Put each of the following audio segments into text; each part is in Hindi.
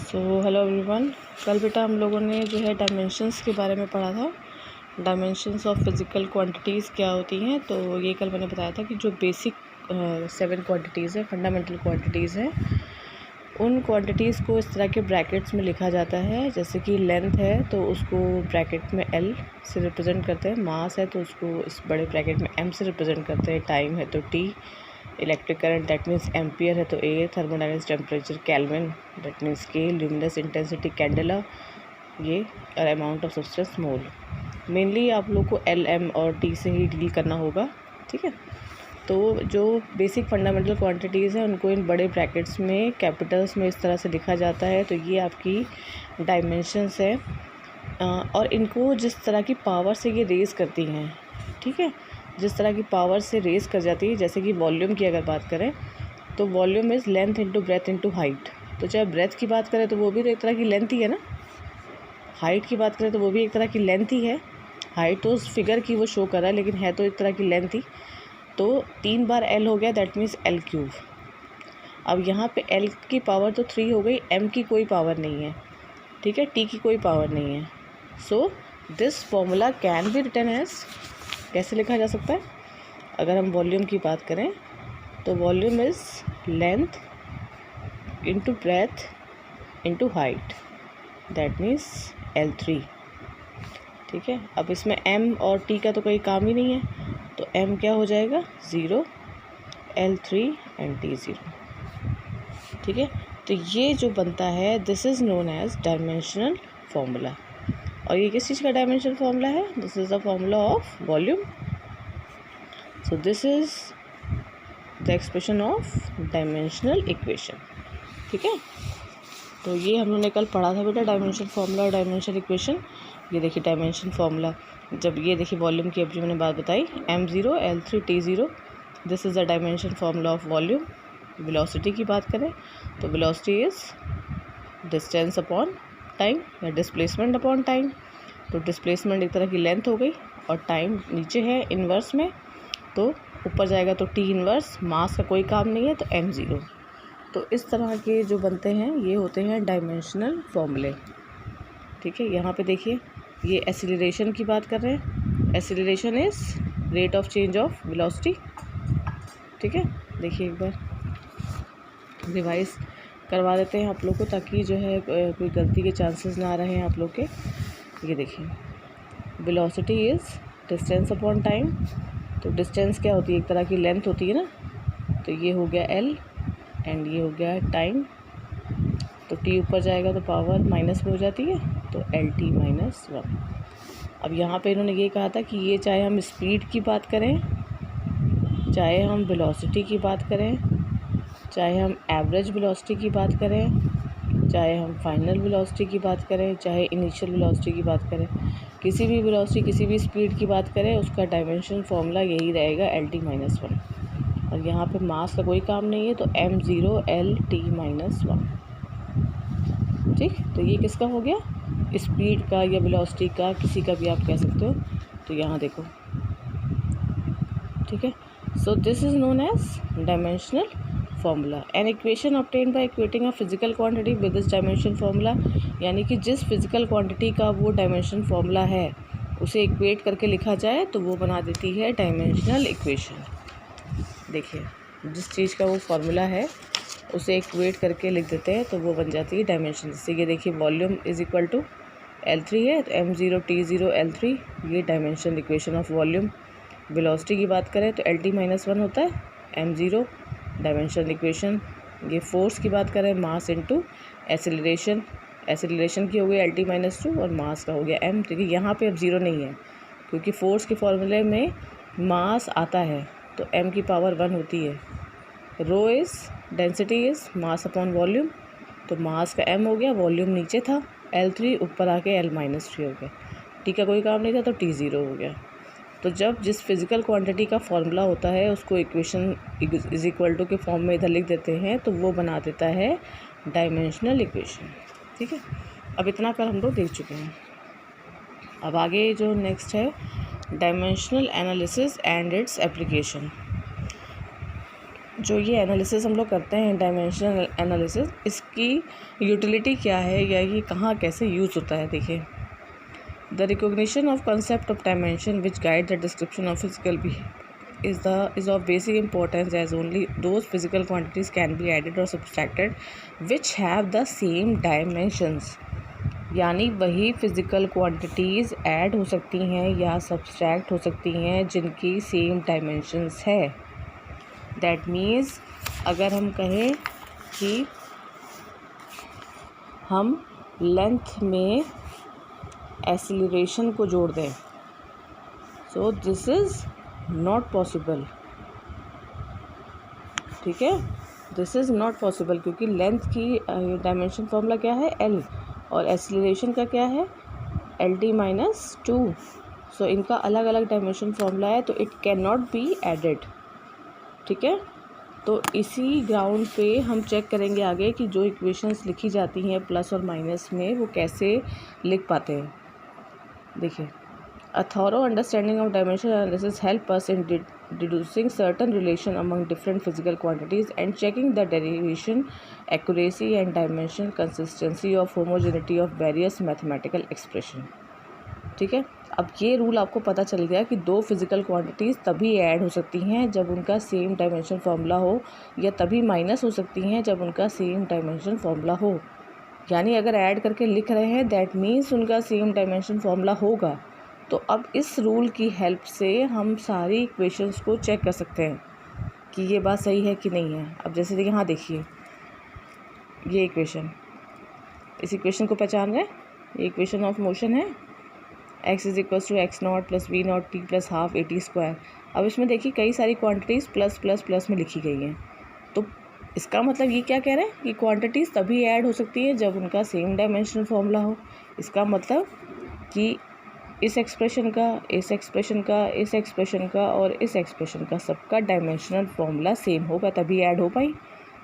Hello everyone. कल बेटा हम लोगों ने जो है डायमेंशंस के बारे में पढ़ा था। डायमेंशंस ऑफ फिज़िकल क्वांटिटीज़ क्या होती हैं। तो ये कल मैंने बताया था कि जो बेसिक 7 क्वांटिटीज़ है, फंडामेंटल क्वांटिटीज़ हैं, उन क्वांटिटीज़ को इस तरह के ब्रैकेट्स में लिखा जाता है। जैसे कि लेंथ है तो उसको ब्रैकेट में एल से रिप्रेजेंट करते हैं, मास है तो उसको इस बड़े ब्रैकेट में एम से रिप्रेजेंट करते हैं, टाइम है तो T, electric current that means ampere है तो A, thermodynamics temperature kelvin that means K, luminous intensity candela ये, और amount of substance mole. Mainly आप लोग को एल, एम और टी से ही डील करना होगा, ठीक है। तो जो बेसिक फंडामेंटल क्वांटिटीज़ हैं उनको इन बड़े ब्रैकेट्स में कैपिटल्स में इस तरह से लिखा जाता है। तो ये आपकी डायमेंशंस है और इनको जिस तरह की पावर से ये रेज़ करती हैं, ठीक है, जिस तरह की पावर से रेज़ कर जाती है। जैसे कि वॉल्यूम की अगर बात करें तो volume is length into breadth into height. तो चाहे ब्रेथ की बात करें तो वो भी तो एक तरह की लेंथ ही है ना, हाइट की बात करें तो वो भी एक तरह की लेंथ ही है। हाइट तो उस फिगर की वो शो कर रहा है, लेकिन है तो एक तरह की लेंथ ही। तो 3 बार एल हो गया, दैट मीन्स एल क्यूब। अब यहाँ पे एल की पावर तो 3 हो गई, एम की कोई पावर नहीं है, ठीक है, टी की कोई पावर नहीं है। So this formula can be written as, कैसे लिखा जा सकता है? अगर हम वॉल्यूम की बात करें तो volume is length into breadth into height, that means L3, ठीक है। अब इसमें m और t का तो कोई काम ही नहीं है, तो m क्या हो जाएगा 0, L3 एंड T 0, ठीक है। तो ये जो बनता है this is known as dimensional formula. और ये किस चीज़ का डायमेंशनल फार्मूला है? This is the formula of volume. So this is the expression of dimensional equation, ठीक है। तो ये हम लोगों ने कल पढ़ा था बेटा, डायमेंशन फार्मूला और डायमेंशनल इक्वेशन। ये देखिए डायमेंशन फार्मूला, जब ये देखिए वॉल्यूम की अब जो मैंने बात बताई, m0 L3 T0, this is the dimension formula of volume. Velocity की बात करें तो velocity is distance upon time या डिस्प्लेसमेंट अपॉन टाइम। तो डिस्प्लेसमेंट एक तरह की लेंथ हो गई और टाइम नीचे है इन्वर्स में, तो ऊपर जाएगा तो टी इन्वर्स, मास का कोई काम नहीं है तो m0। तो इस तरह के जो बनते हैं ये होते हैं डायमेंशनल फॉर्मूले, ठीक है। यहाँ पे देखिए ये एसिलरेशन की बात कर रहे हैं। Acceleration is rate of change of velocity, ठीक है। देखिए एक बार रिवाइज करवा देते हैं आप लोग को, ताकि जो है कोई गलती के चांसेस ना रहे आप लोग के। ये देखिए velocity is distance upon time. तो डिस्टेंस क्या होती है? एक तरह की लेंथ होती है ना। तो ये हो गया एल एंड ये हो गया टाइम। तो टी ऊपर जाएगा तो पावर माइनस में हो जाती है, तो LT -1। अब यहाँ पे इन्होंने ये कहा था कि ये चाहे हम स्पीड की बात करें, चाहे हम वेलोसिटी की बात करें, चाहे हम एवरेज वेलोसिटी की बात करें, चाहे हम फाइनल वेलोसिटी की बात करें, चाहे इनिशियल वेलोसिटी की बात करें, किसी भी वेलोसिटी किसी भी स्पीड की बात करें, उसका डायमेंशन फार्मूला यही रहेगा LT -1। और यहाँ पे मास का कोई काम नहीं है तो m0 LT -1, ठीक। तो ये किसका हो गया? स्पीड का या वेलोसिटी का, किसी का भी आप कह सकते हो। तो यहाँ देखो, ठीक है। So this is known as dimensional formula. An equation obtained by equating a physical quantity with this dimension formula, यानी कि जिस फिजिकल क्वांटिटी का वो डायमेंशन फार्मूला है उसे इक्वेट करके लिखा जाए तो वो बना देती है डायमेंशनल इक्वेशन। देखिए जिस चीज़ का वो फार्मूला है उसे इक्वेट करके लिख देते हैं तो वो बन जाती है डायमेंशन। जैसे ये देखिए volume is equal to L3 है तो m0 T0 L3, ये dimensional equation of volume. Velocity की बात करें तो LT -1 होता है, m0 डायमेंशनल इक्वेशन। ये फोर्स की बात करें, मास इंटू एसिलरेशन, एसिलरेशन की हो गई LT -2 और मास का हो गया m। देखिए यहाँ पे अब ज़ीरो नहीं है क्योंकि फोर्स के फॉर्मूले में मास आता है तो m की पावर 1 होती है। Rho is density is mass upon volume, तो मास का m हो गया, वॉल्यूम नीचे था, L3 ऊपर आके L -3 हो गया, टी का कोई काम नहीं था तो T 0 हो गया। तो जब जिस फिज़िकल क्वांटिटी का फॉर्मूला होता है उसको इक्वेशन इज़ इक्वल टू के फॉर्म में इधर लिख देते हैं तो वो बना देता है डायमेंशनल इक्वेशन, ठीक है। अब इतना कर हम लोग देख चुके हैं। अब आगे जो नेक्स्ट है dimensional analysis and its application. जो ये एनालिसिस हम लोग करते हैं डायमेंशनल एनालिसिस, इसकी यूटिलिटी क्या है या ये कहाँ कैसे यूज़ होता है। देखिए, the recognition of concept of dimension which guide the description of physical behaviour is of basic importance as only those physical quantities can be added or subtracted which have the same dimensions। यानी वही फिज़िकल क्वांटिटीज़ ऐड हो सकती हैं या सब्सट्रैक्ट हो सकती हैं जिनकी सेम डायमेंशंस है। दैट मीन्स अगर हम कहें कि हम लेंथ में एक्सीलरेशन को जोड़ दें, सो दिस इज़ नॉट पॉसिबल। ठीक है, दिस इज़ नॉट पॉसिबल क्योंकि लेंथ की डायमेंशन फॉर्मूला क्या है, एल, और एक्सीलरेशन का क्या है, LT-2। सो इनका अलग अलग डायमेंशन फॉर्मूला है, तो it can not be added. ठीक है, तो इसी ग्राउंड पे हम चेक करेंगे आगे कि जो इक्वेशंस लिखी जाती हैं प्लस और माइनस में वो कैसे लिख पाते हैं। देखिए, A thorough understanding of dimensional analysis help us in deducing certain relation among different physical quantities and checking the derivation, accuracy and dimensional consistency of homogeneity of various mathematical expression। ठीक है, अब ये रूल आपको पता चल गया कि दो फिज़िकल क्वांटिटीज़ तभी ऐड हो सकती हैं जब उनका सेम डायमेंशन फार्मूला हो, या तभी माइनस हो सकती हैं जब उनका सेम डायमेंशन फार्मूला हो। यानी अगर ऐड करके लिख रहे हैं दैट मीन्स उनका सेम डायमेंशन फार्मूला होगा। तो अब इस रूल की हेल्प से हम सारी इक्वेशंस को चेक कर सकते हैं कि ये बात सही है कि नहीं है। अब जैसे देखिए, हाँ देखिए ये इक्वेशन, इस इक्वेशन को पहचान रहे हैं, ये इक्वेशन ऑफ मोशन है, x = x0 + v0 t + ½ at²। अब इसमें देखिए कई सारी क्वांटिटीज़ प्लस प्लस प्लस में लिखी गई हैं। तो इसका मतलब ये क्या कह रहे हैं कि क्वांटिटीज़ तभी ऐड हो सकती है जब उनका सेम डायमेंशनल फॉर्मूला हो। इसका मतलब कि इस एक्सप्रेशन का, इस एक्सप्रेशन का, इस एक्सप्रेशन का और इस एक्सप्रेशन का सबका डायमेंशनल फॉर्मूला सेम होगा, तभी ऐड हो पाई।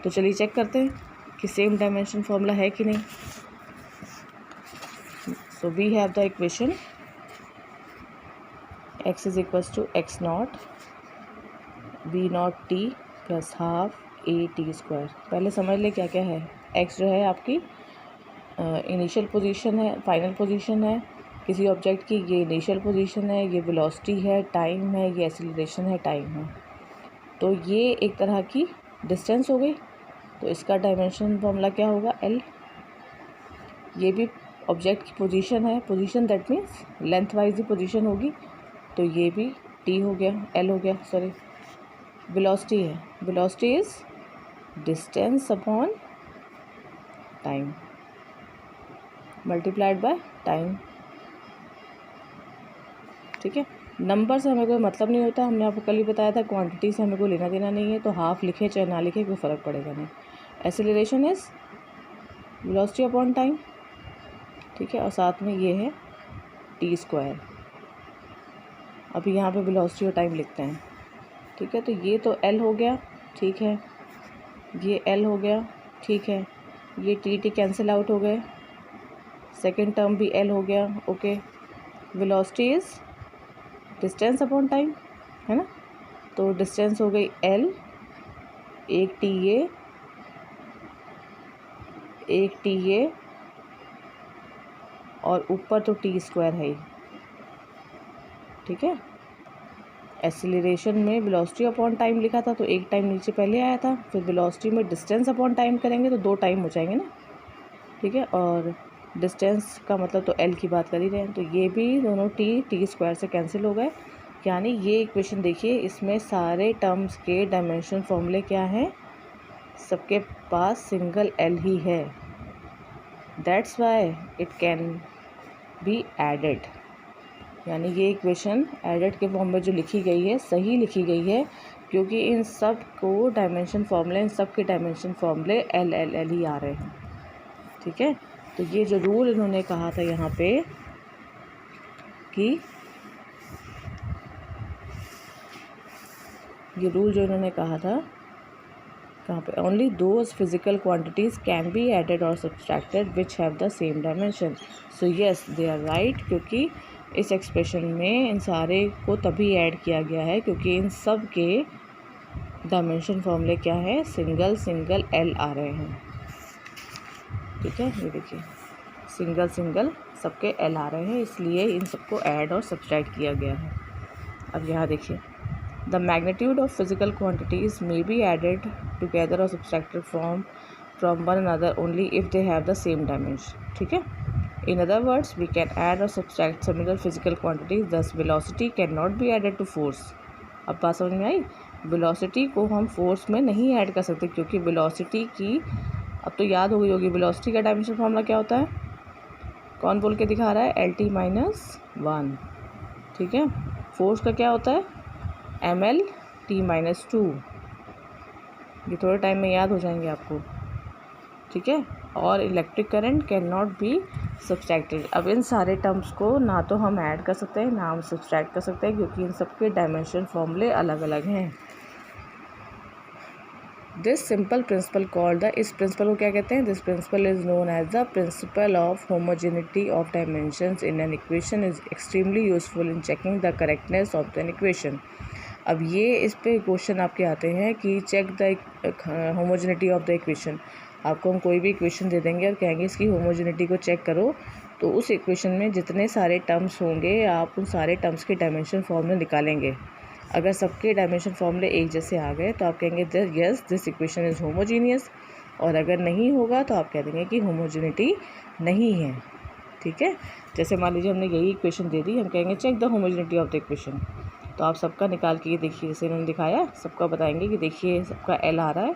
तो चलिए चेक करते हैं कि सेम डायमेंशन फॉर्मूला है कि नहीं। So we have the equation x = x0 v0 t + ½ at²। पहले समझ ले क्या क्या है। x जो है आपकी इनिशियल पोजीशन है, फाइनल पोजीशन है किसी ऑब्जेक्ट की, ये इनिशियल पोजीशन है, ये वेलोसिटी है, टाइम है, ये एक्सीलरेशन है, टाइम है। तो ये एक तरह की डिस्टेंस हो गई, तो इसका डायमेंशन फॉर्मूला क्या होगा, L। ये भी ऑब्जेक्ट की पोजीशन है, position that means length wise he position होगी, तो ये भी T हो गया, L हो गया, सॉरी। वेलोसिटी है, velocity is distance upon time multiplied by time. ठीक है, नंबर से हमें कोई मतलब नहीं होता, हमने आपको कल ही बताया था, क्वांटिटी से हमें कोई लेना देना नहीं है, तो हाफ लिखे चाहे ना लिखे कोई फ़र्क पड़ेगा नहीं। Acceleration is velocity upon time. ठीक है, और साथ में ये है t²। अभी यहाँ पे वेलोसिटी और टाइम लिखते हैं। ठीक है, तो ये तो L हो गया, ठीक है, ये L हो गया, ठीक है, ये T कैंसिल आउट हो गए, सेकेंड टर्म भी L हो गया, okay. Velocity is distance upon time, है ना, तो डिस्टेंस हो गई L, एक TA और ऊपर तो t² है ही। ठीक है, एक्सीलरेशन में वेलोसिटी अपॉन टाइम लिखा था तो एक टाइम नीचे पहले आया था, फिर वेलोसिटी में डिस्टेंस अपॉन टाइम करेंगे तो 2 टाइम हो जाएंगे ना। ठीक है, और डिस्टेंस का मतलब तो L की बात कर ही रहे हैं, तो ये भी दोनों t² से कैंसिल हो गए। यानी ये इक्वेशन देखिए, इसमें सारे टर्म्स के डायमेंशन फॉर्मूले क्या हैं, सबके पास सिंगल L ही है। That's why it can be added. यानी ये इक्वेशन एडेड के फॉर्म में जो लिखी गई है सही लिखी गई है, क्योंकि इन सब को डायमेंशन फॉर्मूले, इन सब के डायमेंशन फॉर्मूले L ही आ रहे हैं। ठीक है, तो ये जो रूल इन्होंने कहा था यहाँ पे कि ये रूल जो इन्होंने कहा था कहाँ पे, only those physical quantities can be added और subtracted which have the same dimension. So yes they are right, क्योंकि इस एक्सप्रेशन में इन सारे को तभी ऐड किया गया है क्योंकि इन सब के डायमेंशन फॉर्मूले क्या है, सिंगल सिंगल एल आ रहे हैं, ठीक है। ये देखिए सिंगल सिंगल सबके एल आ रहे हैं, इसलिए इन सबको ऐड और सब्सट्रैक्ट किया गया है। अब यहाँ देखिए, the magnitude of physical quantities may be added together और subtracted from one another only if they have the same dimension, ठीक है। In other words we can add और subtract similar physical quantities, thus velocity can not be added to force. अब बात समझ में आई, वेलोसिटी को हम फोर्स में नहीं ऐड कर सकते, क्योंकि वेलोसिटी की, अब तो याद हो गई होगी, वेलोसिटी का डायमेंशन फॉर्मूला क्या होता है, कौन बोल के दिखा रहा है, LT-1, ठीक है। फोर्स का क्या होता है, ML-T-2। ये थोड़े टाइम में याद हो जाएंगे आपको, ठीक है। और electric current can not B subtracted. अब इन सारे टर्म्स को ना तो हम ऐड कर सकते हैं ना हम सब्सट्रैक्ट कर सकते हैं, क्योंकि इन सबके डायमेंशन फॉर्मूले अलग अलग हैं। This simple principle called the, इस प्रिंसिपल को क्या कहते हैं, this principle is known as the principle of homogeneity of dimensions in an equation, is extremely useful in checking the correctness of an equation. अब ये इस पे क्वेश्चन आपके आते हैं कि check the homogeneity of the equation. आपको हम कोई भी इक्वेशन दे देंगे और कहेंगे इसकी होमोजेनिटी को चेक करो, तो उस इक्वेशन में जितने सारे टर्म्स होंगे आप उन सारे टर्म्स के डायमेंशन फॉर्मूले निकालेंगे। अगर सबके डायमेंशन फॉर्मूले एक जैसे आ गए तो आप कहेंगे yes this equation is homogeneous, और अगर नहीं होगा तो आप कह देंगे कि होमोजेनिटी नहीं है, ठीक है। जैसे मान लीजिए हमने यही इक्वेशन दे दी, हम कहेंगे check the homogeneity of the equation, तो आप सबका निकाल के ये देखिए, जैसे इन्होंने दिखाया, सबका बताएंगे कि देखिए सबका एल आ रहा है,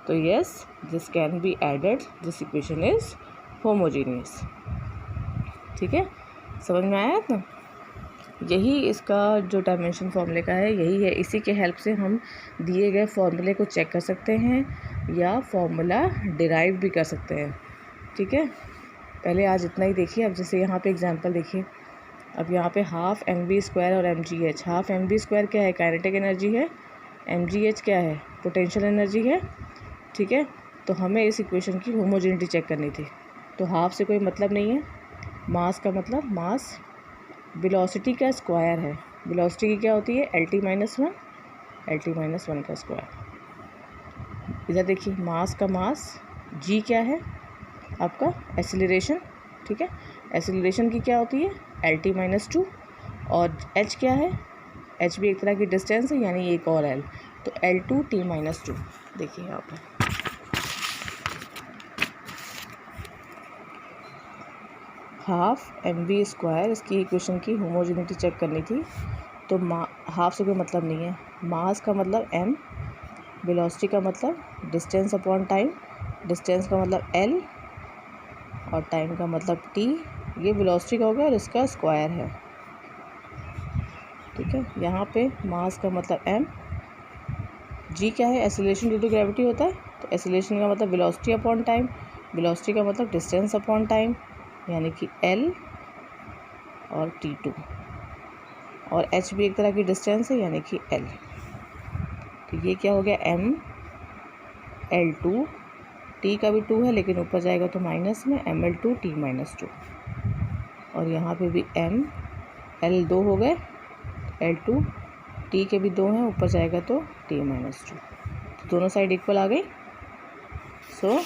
तो yes this can be added, this equation is homogeneous, ठीक है। समझ में आया ना, यही इसका जो डायमेंशन फॉर्मूले का है यही है। इसी के हेल्प से हम दिए गए फॉर्मूले को चेक कर सकते हैं या फॉर्मूला डिराइव भी कर सकते हैं, ठीक है। पहले आज इतना ही देखिए। अब जैसे यहाँ पे एग्जांपल देखिए, अब यहाँ पे हाफ mv² और mgh। हाफ mv² क्या है, काइनेटिक एनर्जी है, mgh क्या है, पोटेंशियल एनर्जी है, ठीक है। तो हमें इस इक्वेशन की होमोजेनिटी चेक करनी थी, तो हाफ से कोई मतलब नहीं है, मास का मतलब मास वेलोसिटी का स्क्वायर है। वेलोसिटी की क्या होती है, LT-1, LT-1 का स्क्वायर। इधर देखिए मास का मास, g क्या है आपका, एक्सीलरेशन, ठीक है। एक्सीलरेशन की क्या होती है, LT-2, और h क्या है, h भी एक तरह की डिस्टेंस है, यानी एक और l, तो L2T-2। देखिए यहाँ पर हाफ mv², इसकी इक्वेशन की होमोजेनिटी चेक करनी थी, तो हाफ से कोई मतलब नहीं है, मास का मतलब m, वेलोसिटी का मतलब डिस्टेंस अपॉन टाइम, डिस्टेंस का मतलब l और टाइम का मतलब t। ये वेलोसिटी का हो गया और इसका स्क्वायर है, ठीक है। यहाँ पे मास का मतलब m, g क्या है, एक्सीलरेशन ड्यू टू ग्रेविटी होता है, तो एक्सीलरेशन का मतलब वेलोसिटी अपॉन टाइम, वेलोसिटी का मतलब डिस्टेंस अपॉन टाइम, यानी कि L और T2, और h भी एक तरह की डिस्टेंस है, यानी कि L। तो ये क्या हो गया, M L2, T का भी 2 है लेकिन ऊपर जाएगा तो माइनस में, ML2T-2, और यहाँ पे भी M L 2 हो गए, L2 T के भी 2 हैं, ऊपर जाएगा तो T-2, तो दोनों साइड इक्वल आ गई। सो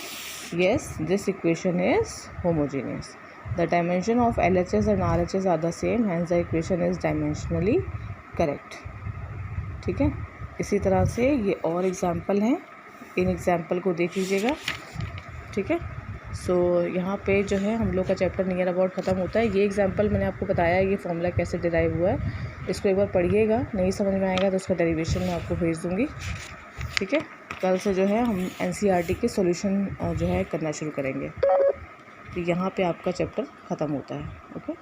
yes, this equation is homogeneous. The dimension of LHS and RHS are the same, hence the equation is dimensionally correct. ठीक है। इसी तरह से ये और एग्जाम्पल हैं, इन एग्जाम्पल को देख लीजिएगा, ठीक है। सो यहाँ पे जो है हम लोग का चैप्टर नियर अबाउट ख़त्म होता है। ये एग्जाम्पल मैंने आपको बताया ये फॉर्मूला कैसे डिराइव हुआ है, इसको एक बार पढ़िएगा, नहीं समझ में आएगा तो उसका डेरिवेशन मैं आपको भेज दूँगी, ठीक है। कल से जो है हम NCERT के सॉल्यूशन जो है करना शुरू करेंगे, तो यहाँ पे आपका चैप्टर ख़त्म होता है, ओके।